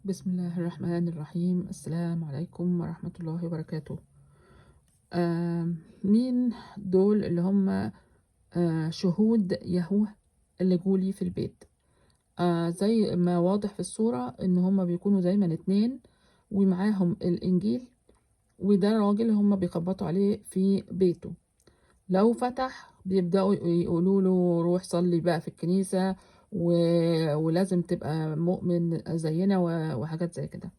بسم الله الرحمن الرحيم. السلام عليكم ورحمة الله وبركاته. مين دول اللي هم شهود يهوه اللي جولي في البيت؟ زي ما واضح في الصورة ان هم بيكونوا دايما اتنين ومعاهم الانجيل، وده راجل هم بيخبطوا عليه في بيته. لو فتح بيبدأوا يقولوا له روح صلي بقى في الكنيسة ولازم تبقى مؤمن زينا وحاجات زي كده.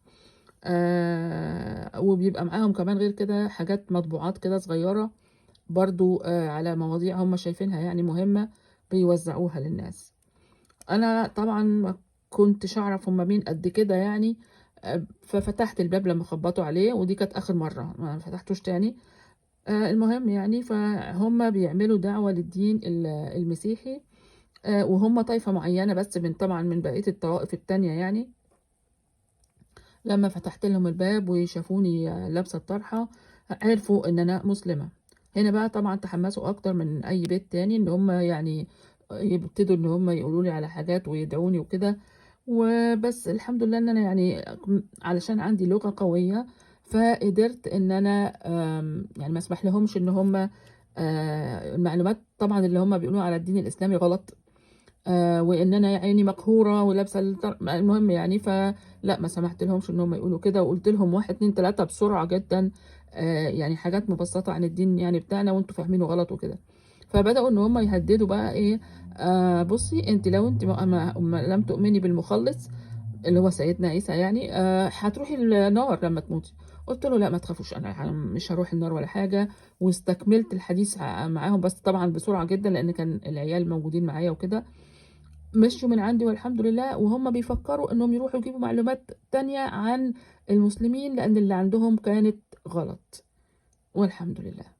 وبيبقى معاهم كمان غير كده حاجات مطبوعات كده صغيرة برضو على مواضيع هم شايفينها يعني مهمة، بيوزعوها للناس. أنا طبعا ما كنتش أعرف هم مين قد كده يعني. ففتحت الباب لما خبطوا عليه، ودي كانت آخر مرة، ما فتحتوش تاني. المهم يعني فهم بيعملوا دعوة للدين المسيحي، وهم طائفة معينة بس من طبعا من بقية الطوائف التانية يعني. لما فتحت لهم الباب وشافوني لابسة الطرحة عرفوا ان انا مسلمة. هنا بقى طبعا تحمسوا اكتر من اي بيت تاني، ان هم يعني يبتدوا ان هم يقولوا لي على حاجات ويدعوني وكده. وبس الحمد لله ان انا يعني علشان عندي لغة قوية، فقدرت ان انا يعني ما اسمح لهمش ان هم المعلومات طبعا اللي هم بيقولوها على الدين الاسلامي غلط. وان انا يا عيني مقهوره ولابسه المهم يعني، فلا ما سمحت لهمش ان هم يقولوا كده، وقلت لهم واحد اتنين تلاته بسرعه جدا. يعني حاجات مبسطه عن الدين يعني بتاعنا وانتوا فاهمينه غلط وكده. فبداوا ان هم يهددوا بقى ايه، بصي انت لو انت لم تؤمني بالمخلص اللي هو سيدنا عيسى يعني هتروحي النار لما تموتي. قلت له لا ما تخافوش، انا مش هروح النار ولا حاجه. واستكملت الحديث معاهم، بس طبعا بسرعه جدا لان كان العيال موجودين معايا وكده. مشوا من عندي والحمد لله، وهم بيفكروا انهم يروحوا يجيبوا معلومات تانية عن المسلمين لان اللي عندهم كانت غلط، والحمد لله.